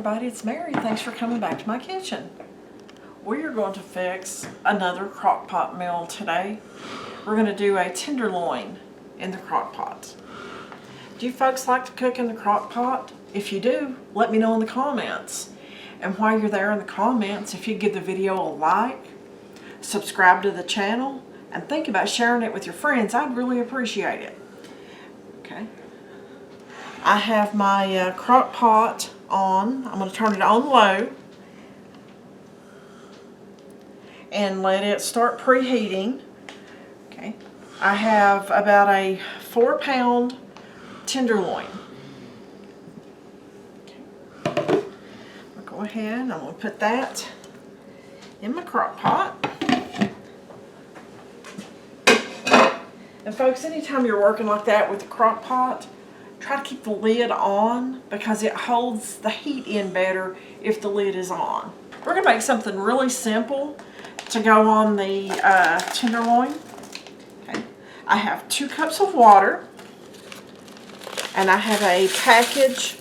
everybody, it's Mary. Thanks for coming back to my kitchen. We are going to fix another crock pot meal today. We're going to do a tenderloin in the crock pot. Do you folks like to cook in the crock pot? If you do, let me know in the comments. And while you're there in the comments, if you give the video a like, subscribe to the channel, and think about sharing it with your friends, I'd really appreciate it. Okay. I have my crock pot on. I'm going to turn it on low and let it start preheating. Okay. I have about a 4-pound tenderloin. Okay. I'll go ahead and I'm going to put that in my crock pot. And folks, anytime you're working like that with the crock pot, try to keep the lid on because it holds the heat in better if the lid is on. We're going to make something really simple to go on the tenderloin. Okay. I have 2 cups of water and I have a package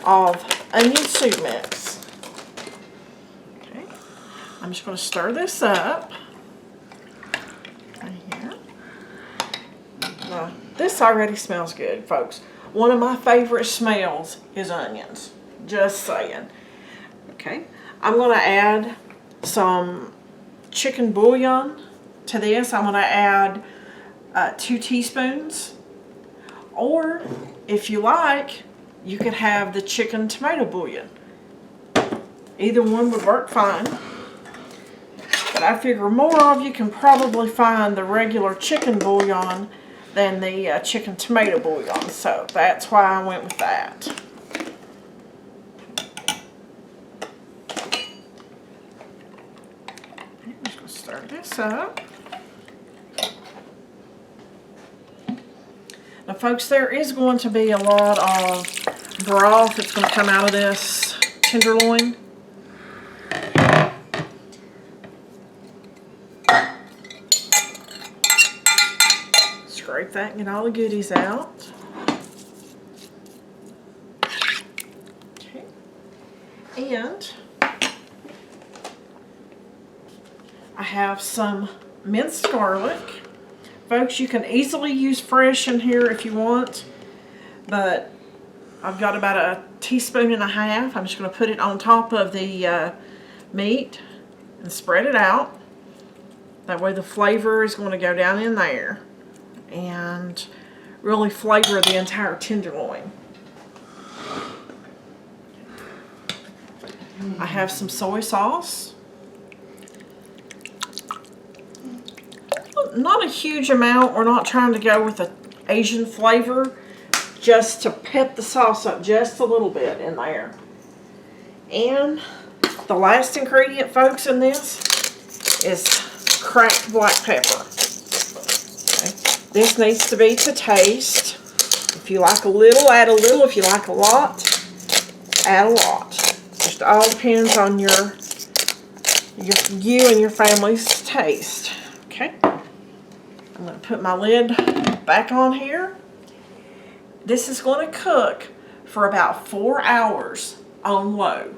of onion soup mix. Okay. I'm just going to stir this up. Right here. Now, this already smells good, folks. One of my favorite smells is onions. Just saying. Okay. I'm going to add some chicken bouillon to this. I'm going to add 2 teaspoons. Or, if you like, you could have the chicken tomato bouillon. Either one would work fine. But I figure more of you can probably find the regular chicken bouillon than the chicken tomato bouillon, so that's why I went with that. I'm just going to stir this up. Now folks, there is going to be a lot of broth that's going to come out of this tenderloin. Scrape that and get all the goodies out. Okay. And I have some minced garlic. Folks, you can easily use fresh in here if you want, but I've got about a teaspoon and a half. I'm just going to put it on top of the meat and spread it out. That way the flavor is going to go down in there and really flavor the entire tenderloin. I have some soy sauce. Not a huge amount. We're not trying to go with an Asian flavor, just to pep the sauce up just a little bit in there. And the last ingredient, folks, in this is cracked black pepper. Okay. This needs to be to taste. If you like a little, add a little. If you like a lot, add a lot. Just all depends on you and your family's taste. Okay. I'm going to put my lid back on here. This is going to cook for about 4 hours on low.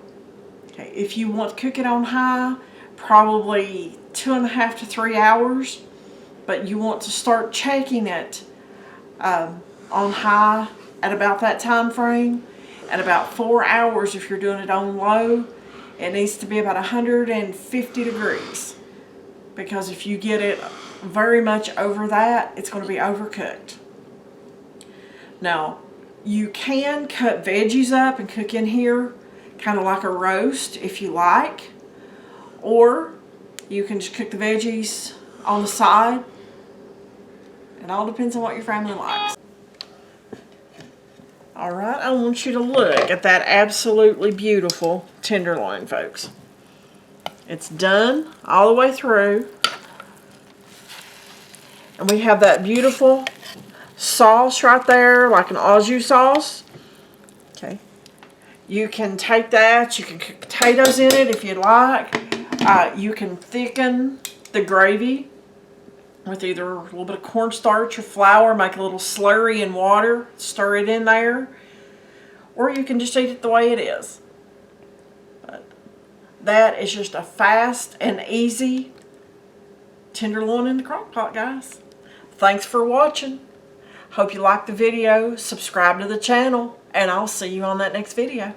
Okay. If you want to cook it on high, probably 2.5 to 3 hours. But you want to start checking it on high at about that time frame. At about 4 hours, if you're doing it on low, it needs to be about 150 degrees. Because if you get it very much over that, it's going to be overcooked. Now, you can cut veggies up and cook in here, kind of like a roast if you like. Or you can just cook the veggies on the side. It all depends on what your family likes. Alright, I want you to look at that absolutely beautiful tenderloin, folks. It's done all the way through. And we have that beautiful sauce right there, like an au jus sauce. Okay. You can take that, you can cook potatoes in it if you'd like. You can thicken the gravy with either a little bit of cornstarch or flour, make a little slurry in water, stir it in there, or you can just eat it the way it is. that is just a fast and easy tenderloin in the crock pot, guys. Thanks for watching. Hope you liked the video. Subscribe to the channel, and I'll see you on that next video.